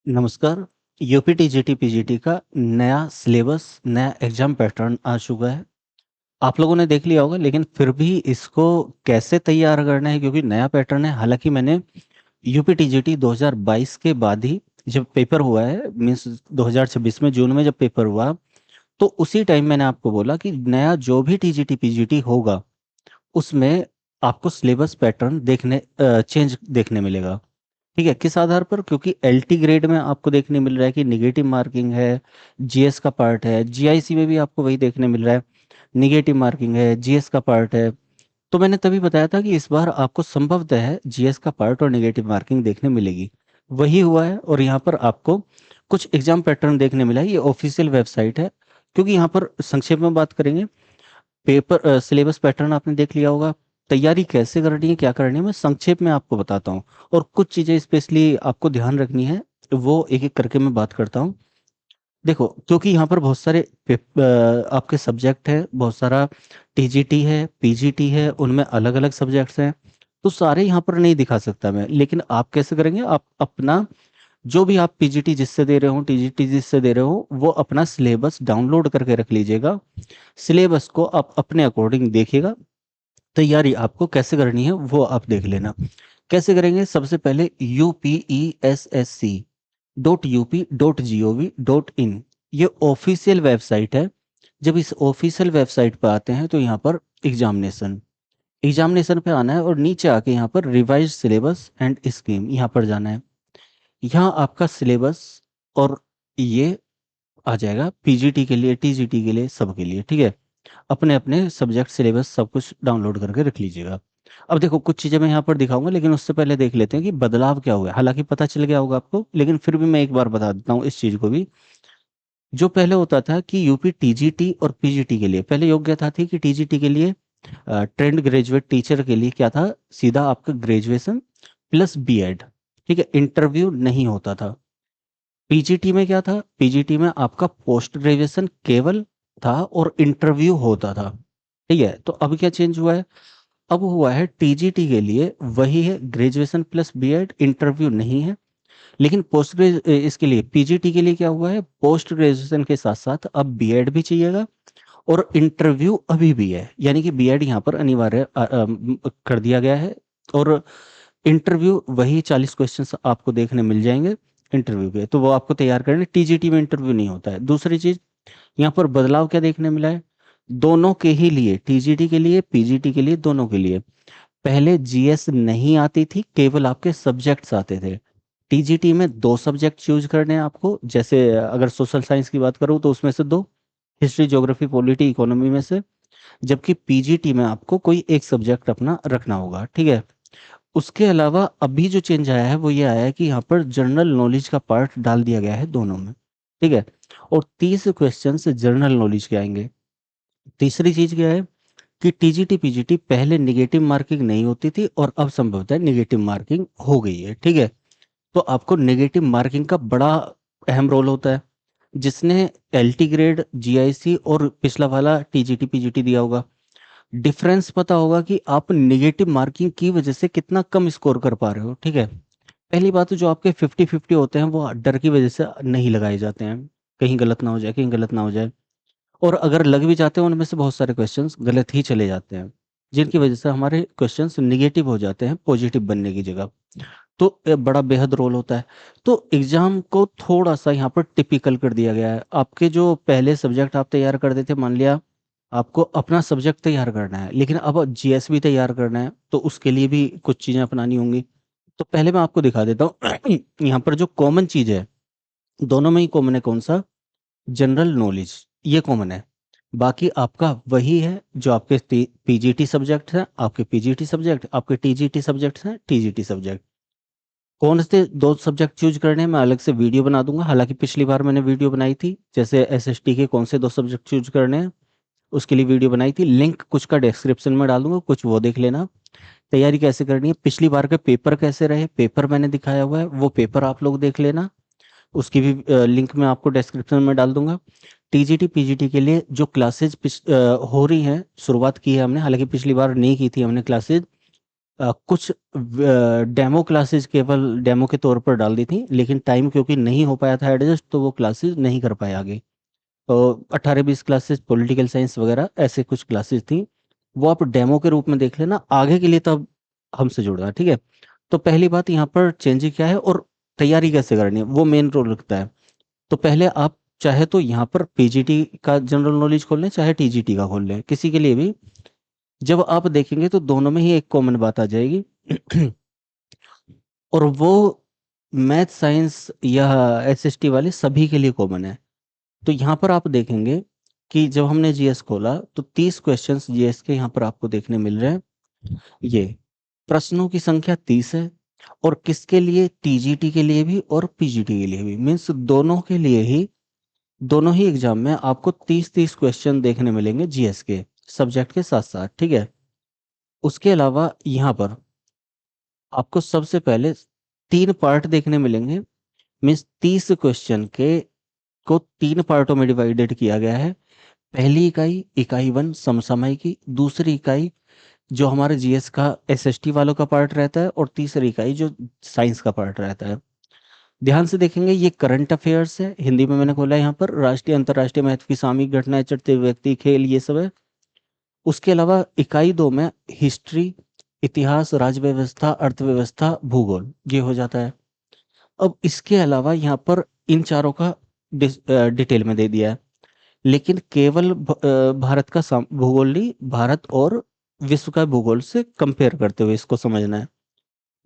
नमस्कार। UP TGT PGT का नया सिलेबस, नया एग्जाम पैटर्न आ चुका है। आप लोगों ने देख लिया होगा, लेकिन फिर भी इसको कैसे तैयार करना है, क्योंकि नया पैटर्न है। हालांकि मैंने यूपी टीजीटी 2022 के बाद ही जब पेपर हुआ है, मीन्स 2026 में जून में जब पेपर हुआ, तो उसी टाइम मैंने आपको बोला कि नया जो भी टीजीटी पीजीटी होगा उसमें आपको सिलेबस पैटर्न चेंज देखने मिलेगा। ठीक है, किस आधार पर? क्योंकि एलटी ग्रेड में आपको देखने मिल रहा है कि निगेटिव मार्किंग है, जीएस का पार्ट है। जीआईसी में भी आपको वही देखने मिल रहा है, निगेटिव मार्किंग है, जीएस का पार्ट है। तो मैंने तभी बताया था कि इस बार आपको संभवतः है जीएस का पार्ट और निगेटिव मार्किंग देखने मिलेगी। वही हुआ है, और यहाँ पर आपको कुछ एग्जाम पैटर्न देखने मिला है। ये ऑफिशियल वेबसाइट है। क्योंकि यहाँ पर संक्षेप में बात करेंगे, पेपर सिलेबस पैटर्न आपने देख लिया होगा। तैयारी कैसे करनी है, क्या करनी है, मैं संक्षेप में आपको बताता हूँ। और कुछ चीजें स्पेशली आपको ध्यान रखनी है, वो एक एक करके मैं बात करता हूँ। देखो, क्योंकि यहाँ पर बहुत सारे आपके सब्जेक्ट है, बहुत सारा टीजीटी है, पीजीटी है, उनमें अलग अलग सब्जेक्ट्स हैं। तो सारे यहाँ पर नहीं दिखा सकता मैं, लेकिन आप कैसे करेंगे, आप अपना जो भी आप पीजीटी जिससे दे रहे हो, टीजीटी जिससे दे रहे हो, वो अपना सिलेबस डाउनलोड करके रख लीजिएगा। सिलेबस को आप अपने अकॉर्डिंग देखिएगा। तैयारी आपको कैसे करनी है वो आप देख लेना। कैसे करेंगे? सबसे पहले UPESSC.UP.gov.in, ये ऑफिशियल वेबसाइट है। जब इस ऑफिशियल वेबसाइट पर आते हैं तो यहाँ पर एग्जामिनेशन एग्जामिनेशन पे आना है, और नीचे आके यहाँ पर रिवाइज सिलेबस एंड स्कीम यहाँ पर जाना है। यहाँ आपका सिलेबस और ये आ जाएगा पीजीटी के लिए, टीजीटी के लिए, सबके लिए। ठीक है, अपने अपने सब्जेक्ट सिलेबस सब कुछ डाउनलोड करके रख लीजिएगा। अब देखो, कुछ चीजें मैं यहाँ पर दिखाऊंगा, लेकिन उससे पहले देख लेते हैं कि बदलाव क्या हुआ है। हालांकि पता चल गया होगा आपको, लेकिन फिर भी मैं एक बार बता देता हूँ इस चीज को भी। जो पहले होता था कि यूपी टीजीटी और पीजीटी के लिए पहले योग्यता थी कि टीजीटी के लिए ट्रेंड ग्रेजुएट टीचर के लिए क्या था, सीधा आपका ग्रेजुएशन प्लस बीएड। ठीक है, इंटरव्यू नहीं होता था। पीजीटी में क्या था? पीजीटी में आपका पोस्ट ग्रेजुएशन केवल था और इंटरव्यू होता था। ठीक है, तो अब क्या चेंज हुआ है? अब हुआ है टीजीटी के लिए वही है, ग्रेजुएशन प्लस बीएड, इंटरव्यू नहीं है। लेकिन पोस्ट ग्रेज इसके लिए पीजीटी के लिए क्या हुआ है, पोस्ट ग्रेजुएशन के साथ साथ अब बीएड भी चाहिएगा, और इंटरव्यू अभी भी है, यानी कि बीएड यहाँ पर अनिवार्य कर दिया गया है। और इंटरव्यू वही 40 क्वेश्चंस आपको देखने मिल जाएंगे इंटरव्यू के, तो वो आपको तैयार करने। टीजीटी में इंटरव्यू नहीं होता है। दूसरी चीज, यहाँ पर बदलाव क्या देखने मिला है, दोनों के ही लिए, टीजीटी के लिए, पीजीटी के लिए, दोनों के लिए पहले जीएस नहीं आती थी, केवल आपके सब्जेक्ट्स आते थे। टीजीटी में दो सब्जेक्ट चूज करने हैं आपको, जैसे अगर सोशल साइंस की बात करूँ तो उसमें से दो, हिस्ट्री, ज्योग्राफी, पॉलिटी, इकोनॉमी में से। जबकि पीजीटी में आपको कोई एक सब्जेक्ट अपना रखना होगा। ठीक है, उसके अलावा अभी जो चेंज आया है वो ये आया है कि यहाँ पर जनरल नॉलेज का पार्ट डाल दिया गया है दोनों में। ठीक है, और 30 क्वेश्चन से जनरल नॉलेज के आएंगे। तीसरी चीज क्या है कि टीजीटी पीजीटी पहले निगेटिव मार्किंग नहीं होती थी, और अब संभवतः निगेटिव मार्किंग हो गई है। ठीक है, तो आपको नेगेटिव मार्किंग का बड़ा अहम रोल होता है। जिसने एलटी ग्रेड, जीआईसी और पिछला वाला टीजीटी पीजीटी दिया होगा, डिफरेंस पता होगा कि आप नेगेटिव मार्किंग की वजह से कितना कम स्कोर कर पा रहे हो। ठीक है, पहली बात तो जो आपके 50-50 होते हैं वो डर की वजह से नहीं लगाए जाते हैं, कहीं गलत ना हो जाए, कहीं गलत ना हो जाए। और अगर लग भी जाते हैं उनमें से बहुत सारे क्वेश्चंस गलत ही चले जाते हैं, जिनकी वजह से हमारे क्वेश्चंस निगेटिव हो जाते हैं पॉजिटिव बनने की जगह। तो बड़ा बेहद रोल होता है। तो एग्जाम को थोड़ा सा यहाँ पर टिपिकल कर दिया गया है। आपके जो पहले सब्जेक्ट आप तैयार करते थे, मान लिया आपको अपना सब्जेक्ट तैयार करना है, लेकिन अब जीएस भी तैयार करना है, तो उसके लिए भी कुछ चीजें अपनानी होंगी। तो पहले मैं आपको दिखा देता हूँ यहाँ पर जो कॉमन चीज है, दोनों में ही कॉमन है कौन सा, जनरल नॉलेज, ये कॉमन है। बाकी आपका वही है जो आपके पीजीटी सब्जेक्ट हैं, आपके पीजीटी सब्जेक्ट, आपके टीजीटी सब्जेक्ट्स हैं, टीजीटी सब्जेक्ट। कौन से दो सब्जेक्ट चूज करने हैं मैं अलग से वीडियो बना दूंगा। हालांकि पिछली बार मैंने वीडियो बनाई थी, जैसे एसएसटी के कौन से दो सब्जेक्ट चूज करने हैं, उसके लिए वीडियो बनाई थी। लिंक कुछ का डिस्क्रिप्शन में डाल दूंगा, कुछ वो देख लेना। तैयारी कैसे करनी है, पिछली बार के पेपर कैसे रहे, पेपर मैंने दिखाया हुआ है, वो पेपर आप लोग देख लेना। उसकी भी लिंक मैं आपको डिस्क्रिप्शन में डाल दूंगा। टीजीटी पीजीटी के लिए जो क्लासेज हो रही हैं, शुरुआत की है हमने, हालांकि पिछली बार नहीं की थी हमने क्लासेज। कुछ डेमो क्लासेस केवल डेमो के तौर पर डाल दी थी, लेकिन टाइम क्योंकि नहीं हो पाया था एडजस्ट, तो वो क्लासेस नहीं कर पाए आगे। तो 18-20 क्लासेस पॉलिटिकल साइंस वगैरह ऐसे कुछ क्लासेस थी, वो आप डेमो के रूप में देख लेना आगे के लिए, तब हमसे जुड़ना, ठीक है। तो पहली बात यहाँ पर चेंज क्या है और तैयारी कैसे करनी है, वो मेन रोल रखता है। तो पहले आप चाहे तो यहाँ पर पीजीटी का जनरल नॉलेज खोल लें, चाहे टीजीटी का खोल लें, किसी के लिए भी। जब आप देखेंगे तो दोनों में ही एक कॉमन बात आ जाएगी और वो मैथ साइंस या एसएसटी वाले सभी के लिए कॉमन है। तो यहाँ पर आप देखेंगे कि जब हमने जीएस खोला तो 30 क्वेश्चंस जीएस के यहाँ पर आपको देखने मिल रहे हैं। ये प्रश्नों की संख्या 30 है, और किसके लिए, टीजीटी के लिए भी और पीजीटी के लिए भी, मीन्स दोनों ही एग्जाम में आपको 30-30 क्वेश्चन देखने मिलेंगे जीएस के सब्जेक्ट के साथ साथ, ठीक है। उसके अलावा यहाँ पर आपको सबसे पहले 3 पार्ट देखने मिलेंगे, मीन्स 30 क्वेश्चन के को 3 पार्टों में डिवाइडेड किया गया है। पहली इकाई, इकाई 1 समसामयिकी, दूसरी इकाई जो हमारे जीएस का एसएसटी वालों का पार्ट रहता है, और तीसरी इकाई जो साइंस का पार्ट रहता है। ध्यान से देखेंगे ये करंट अफेयर्स है, हिंदी में मैंने खोला है यहाँ पर, राष्ट्रीय अंतर्राष्ट्रीय महत्व की सामयिक घटनाएं, चटते व्यक्ति, खेल, ये सब है। उसके अलावा इकाई 2 में हिस्ट्री, इतिहास, राज्य व्यवस्था, अर्थव्यवस्था, भूगोल, ये हो जाता है। अब इसके अलावा यहाँ पर इन चारों का डिटेल में दे दिया है, लेकिन केवल भारत का भूगोल नहीं, भारत और विश्व का भूगोल से कंपेयर करते हुए इसको समझना है।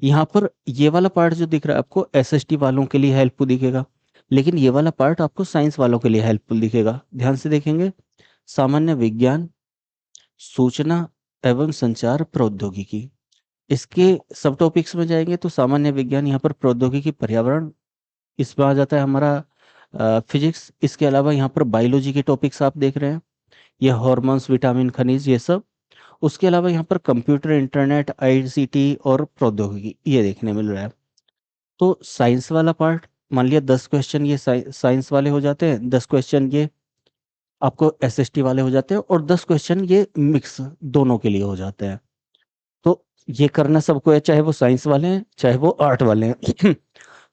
यहाँ पर ये वाला पार्ट जो दिख रहा है आपको एसएसटी वालों के लिए हेल्पफुल दिखेगा, लेकिन ये वाला पार्ट आपको साइंस वालों के लिए हेल्पफुल दिखेगा। ध्यान से देखेंगे, सामान्य विज्ञान, सूचना एवं संचार प्रौद्योगिकी, इसके सब टॉपिक्स में जाएंगे तो सामान्य विज्ञान, यहाँ पर प्रौद्योगिकी, पर्यावरण, इसमें आ जाता है हमारा फिजिक्स। इसके अलावा यहाँ पर बायोलॉजी के टॉपिक्स आप देख रहे हैं, ये हार्मोन्स, विटामिन, खनिज, ये सब। उसके अलावा यहाँ पर कंप्यूटर, इंटरनेट, आईसीटी और प्रौद्योगिकी, ये देखने मिल रहा है। तो साइंस वाला पार्ट, मान लिया 10 क्वेश्चन ये साइंस वाले हो जाते हैं, 10 क्वेश्चन ये आपको एसएसटी वाले हो जाते हैं, और 10 क्वेश्चन ये मिक्स दोनों के लिए हो जाते हैं। तो ये करना सबको है, चाहे वो साइंस वाले हैं, चाहे वो आर्ट वाले हैं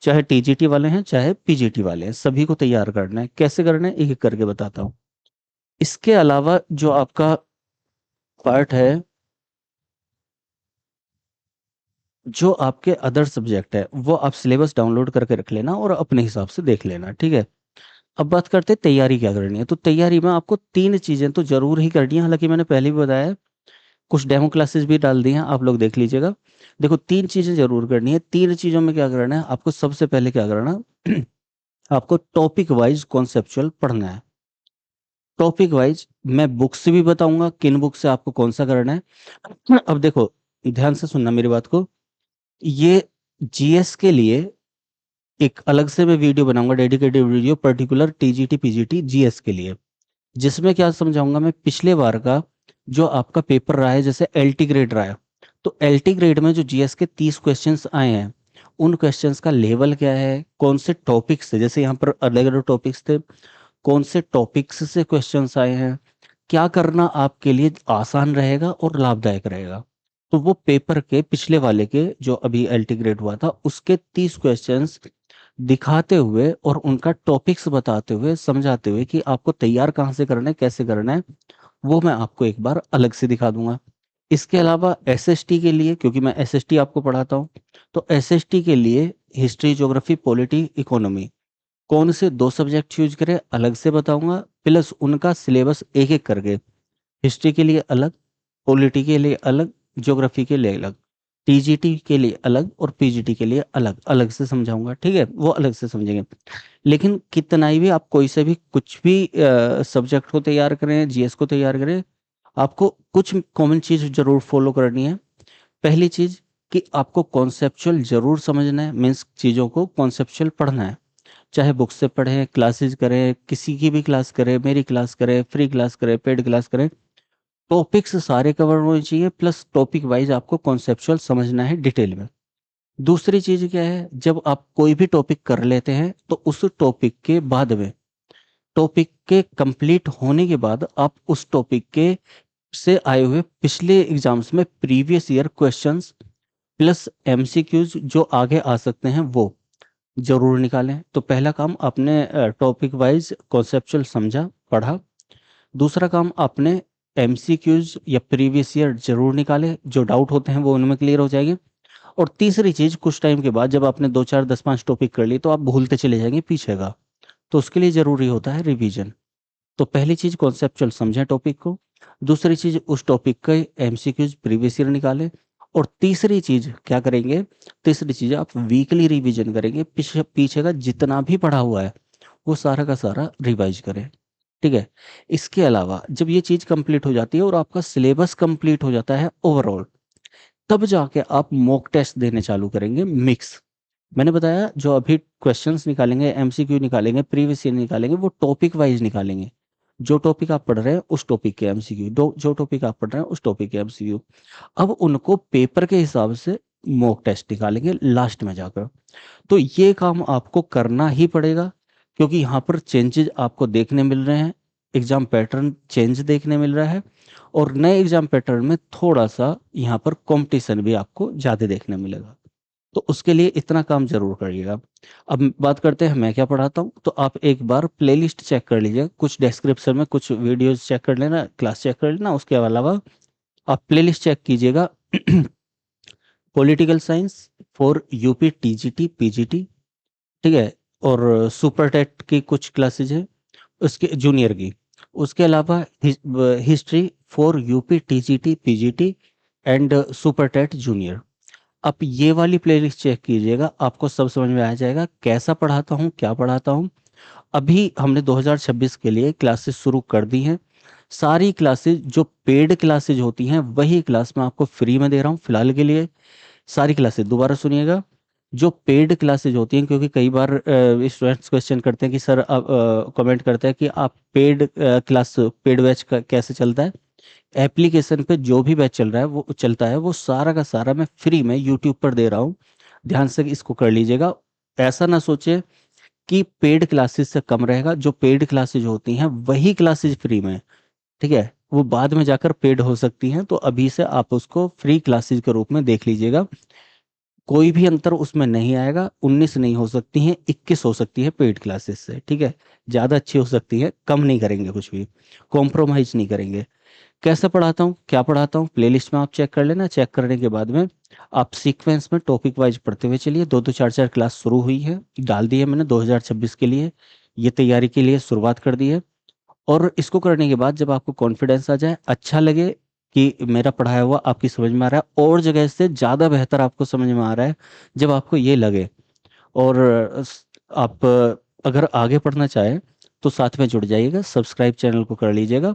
चाहे टीजीटी वाले हैं, चाहे पीजीटी वाले हैं, सभी को तैयार करना है। कैसे करना है एक एक करके बताता हूँ। इसके अलावा जो आपका पार्ट है, जो आपके अदर सब्जेक्ट है, वो आप सिलेबस डाउनलोड करके रख लेना और अपने हिसाब से देख लेना, ठीक है। अब बात करते हैं तैयारी क्या करनी है। तो तैयारी में आपको 3 चीजें तो जरूर ही करनी है, हालांकि मैंने पहले भी बताया है, कुछ डेमो क्लासेस भी डाल दी हैं, आप लोग देख लीजिएगा। देखो 3 चीजें जरूर करनी है। 3 चीजों में क्या करना है आपको, सबसे पहले क्या करना आपको टॉपिक वाइज कॉन्सेप्चुअल पढ़ना है। टॉपिक वाइज मैं बुक से भी बताऊंगा किन बुक से आपको कौन सा करना है। अब देखो, ध्यान से सुनना मेरी बात को। ये जीएस के लिए एक अलग से मैं वीडियो बनाऊंगा, dedicated video, particular TGT PGT GS के लिए, जिसमें क्या समझाऊंगा मैं, पिछले बार का जो आपका पेपर रहा है, जैसे एलटी ग्रेड रहा है, तो एलटी ग्रेड में जो जीएस के 30 क्वेश्चंस आए हैं, उन क्वेश्चंस का लेवल क्या है, कौन से टॉपिक्स से, जैसे यहाँ पर अलग अलग टॉपिक्स थे, कौन से टॉपिक्स से क्वेश्चंस आए हैं, क्या करना आपके लिए आसान रहेगा और लाभदायक रहेगा। तो वो पेपर के पिछले वाले के जो अभी एलटी ग्रेड हुआ था, उसके 30 क्वेश्चंस दिखाते हुए और उनका टॉपिक्स बताते हुए, समझाते हुए कि आपको तैयार कहाँ से करना है, कैसे करना है, वो मैं आपको एक बार अलग से दिखा दूंगा। इसके अलावा एसएसटी के लिए, क्योंकि मैं एसएसटी आपको पढ़ाता हूँ, तो एसएसटी के लिए हिस्ट्री, ज्योग्राफी, पॉलिटी, इकोनॉमी, कौन से 2 सब्जेक्ट चूज करें अलग से बताऊंगा, प्लस उनका सिलेबस एक एक करके, हिस्ट्री के लिए अलग, पॉलिटी के लिए अलग, ज्योग्राफी के लिए अलग, टीजीटी के लिए अलग और पीजीटी के लिए अलग अलग से समझाऊंगा, ठीक है, वो अलग से समझेंगे। लेकिन कितना ही भी आप कोई से भी कुछ भी सब्जेक्ट को तैयार करें, जीएस को तैयार करें, आपको कुछ कॉमन चीज जरूर फॉलो करनी है। पहली चीज कि आपको कॉन्सेप्चुअल जरूर समझना है, मीन्स चीजों को कॉन्सेप्चुअल पढ़ना है, चाहे बुक से पढ़ें, क्लासेस करें, किसी की भी क्लास करें, मेरी क्लास करें, फ्री क्लास करें, पेड क्लास करें, टॉपिक्स सारे कवर होने चाहिए, प्लस टॉपिक वाइज आपको कॉन्सेप्चुअल समझना है डिटेल में। दूसरी चीज क्या है, जब आप कोई भी टॉपिक कर लेते हैं तो उस टॉपिक के बाद में, टॉपिक के कंप्लीट होने के बाद, आप उस टॉपिक के से आए हुए पिछले एग्जाम्स में previous year questions plus MCQs जो आगे आ सकते हैं वो जरूर निकालें। तो पहला काम आपने टॉपिक वाइज कॉन्सेप्चुअल समझा पढ़ा। दूसरा काम आपने एमसीक्यूज या प्रीवियस ईयर जरूर निकाले, जो डाउट होते हैं वो उनमें क्लियर हो जाएंगे। और तीसरी चीज, कुछ टाइम के बाद जब आपने 2 4 10 5 टॉपिक कर ली तो आप भूलते चले जाएंगे पीछे का, तो उसके लिए जरूरी होता है रिवीजन। तो पहली चीज कॉन्सेप्चुअल समझें टॉपिक को, दूसरी चीज उस टॉपिक के एमसीक्यूज प्रीवियस ईयर निकालें, और तीसरी चीज क्या करेंगे, तीसरी चीज आप वीकली रिवीजन करेंगे, पीछे पीछे का जितना भी पढ़ा हुआ है वो सारा का सारा रिवाइज करें। ठीक है। इसके अलावा जब ये चीज कंप्लीट हो जाती है और आपका सिलेबस कंप्लीट हो जाता है ओवरऑल, तब जाके आप मॉक टेस्ट देने चालू करेंगे मिक्स। मैंने बताया जो अभी क्वेश्चंस निकालेंगे, एमसीक्यू निकालेंगे, प्रीवियस ईयर निकालेंगे, वो टॉपिक वाइज निकालेंगे। जो टॉपिक आप पढ़ रहे हैं उस टॉपिक के एमसीक्यू, जो टॉपिक आप पढ़ रहे हैं उस टॉपिक के एमसीक्यू। अब उनको पेपर के हिसाब से मॉक टेस्ट निकालेंगे लास्ट में जाकर। तो ये काम आपको करना ही पड़ेगा, क्योंकि यहाँ पर चेंजेस आपको देखने मिल रहे हैं, एग्जाम पैटर्न चेंज देखने मिल रहा है, और नए एग्जाम पैटर्न में थोड़ा सा यहाँ पर कंपटीशन भी आपको ज़्यादा देखने मिलेगा। तो उसके लिए इतना काम जरूर करिएगा। अब बात करते हैं मैं क्या पढ़ाता हूँ। तो आप एक बार प्लेलिस्ट चेक कर लीजिए, कुछ डिस्क्रिप्शन में कुछ वीडियोस चेक कर लेना, क्लास चेक कर लेना। उसके अलावा आप प्लेलिस्ट चेक कीजिएगा political science for UP TGT PGT, ठीक है, और सुपर टेट की कुछ क्लासेज है उसके जूनियर की। उसके अलावा history for UP TGT PGT and super TET junior. आप ये वाली प्लेलिस्ट चेक कीजिएगा, आपको सब समझ में आ जाएगा कैसा पढ़ाता हूँ, क्या पढ़ाता हूँ। अभी हमने 2026 के लिए क्लासेस शुरू कर दी हैं। सारी क्लासेस जो पेड क्लासेज होती हैं वही क्लास मैं आपको फ्री में दे रहा हूँ फिलहाल के लिए। सारी क्लासेस दोबारा सुनिएगा, जो पेड क्लासेज होती हैं, क्योंकि कई बार स्टूडेंट्स क्वेश्चन करते हैं कि सर आप कमेंट करते हैं कि आप पेड क्लास पेड बैच का कैसे चलता है। एप्लीकेशन पे जो भी बैच चल रहा है वो चलता है, वो सारा का सारा मैं फ्री में यूट्यूब पर दे रहा हूँ। ध्यान से इसको कर लीजिएगा। ऐसा ना सोचे कि पेड क्लासेस से कम रहेगा, जो पेड क्लासेज होती हैं वही क्लासेज फ्री में, ठीक है, वो बाद में जाकर पेड हो सकती हैं। तो अभी से आप उसको फ्री क्लासेज के रूप में देख लीजिएगा। कोई भी अंतर उसमें नहीं आएगा, 19 नहीं हो सकती हैं, 21 हो सकती है पेड क्लासेस से, ठीक है। ज़्यादा अच्छी हो सकती है, कम नहीं करेंगे, कुछ भी कॉम्प्रोमाइज नहीं करेंगे। कैसे पढ़ाता हूँ, क्या पढ़ाता हूँ, प्लेलिस्ट में आप चेक कर लेना। चेक करने के बाद में आप सीक्वेंस में टॉपिक वाइज पढ़ते हुए चलिए। 2 2 4 4 क्लास शुरू हुई है, डाल दी है मैंने 2026 के लिए, ये तैयारी के लिए शुरुआत कर दी है। और इसको करने के बाद जब आपको कॉन्फिडेंस आ जाए, अच्छा लगे कि मेरा पढ़ाया हुआ आपकी समझ में आ रहा है और जगह से ज़्यादा बेहतर आपको समझ में आ रहा है, जब आपको ये लगे, और आप अगर आगे पढ़ना चाहें तो साथ में जुड़ जाइएगा, सब्सक्राइब चैनल को कर लीजिएगा।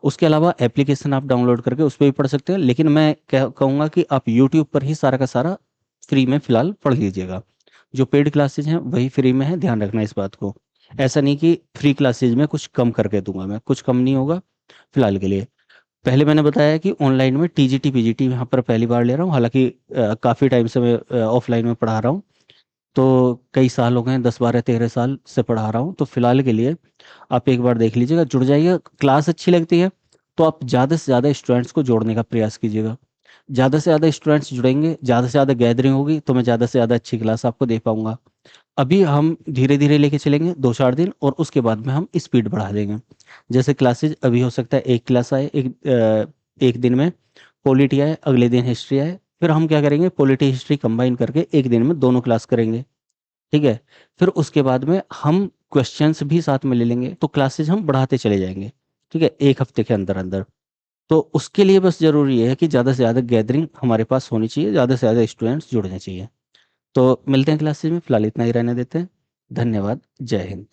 उसके अलावा एप्लीकेशन आप डाउनलोड करके उस पर भी पढ़ सकते हैं, लेकिन मैं कहूँगा कि आप यूट्यूब पर ही सारा का सारा फ्री में फिलहाल पढ़ लीजिएगा। जो पेड क्लासेज हैं वही फ्री में है, ध्यान रखना इस बात को। ऐसा नहीं कि फ्री क्लासेज में कुछ कम करके दूंगा, मैं कुछ कम नहीं होगा फिलहाल के लिए। पहले मैंने बताया कि ऑनलाइन में टीजीटी पीजीटी यहाँ पर पहली बार ले रहा हूँ, हालांकि काफ़ी टाइम से मैं ऑफलाइन में पढ़ा रहा हूँ। तो कई साल हो गए हैं, 10 12 13 साल से पढ़ा रहा हूँ। तो फिलहाल के लिए आप एक बार देख लीजिएगा, जुड़ जाइएगा। क्लास अच्छी लगती है तो आप ज़्यादा से ज़्यादा स्टूडेंट्स को जोड़ने का प्रयास कीजिएगा। ज़्यादा से ज़्यादा स्टूडेंट्स जुड़ेंगे, ज़्यादा से ज़्यादा गैदरिंग होगी, तो मैं ज़्यादा से ज़्यादा अच्छी क्लास आपको दे पाऊंगा। अभी हम धीरे धीरे लेके चलेंगे 2 4 दिन, और उसके बाद में हम स्पीड बढ़ा देंगे। जैसे क्लासेज अभी हो सकता है एक क्लास आए एक दिन में पॉलिटी आए, अगले दिन हिस्ट्री आए, फिर हम क्या करेंगे, पॉलिटी हिस्ट्री कंबाइन करके एक दिन में दोनों क्लास करेंगे, ठीक है। फिर उसके बाद में हम क्वेश्चंस भी साथ में ले लेंगे, तो क्लासेज हम बढ़ाते चले जाएंगे, ठीक है, एक हफ्ते के अंदर अंदर। तो उसके लिए बस जरूरी है कि ज़्यादा से ज़्यादा गैदरिंग हमारे पास होनी चाहिए, ज़्यादा से ज़्यादा स्टूडेंट्स जुड़ने चाहिए। तो मिलते हैं क्लासेज में, फिलहाल इतना ही रहने देते हैं। धन्यवाद, जय हिंद।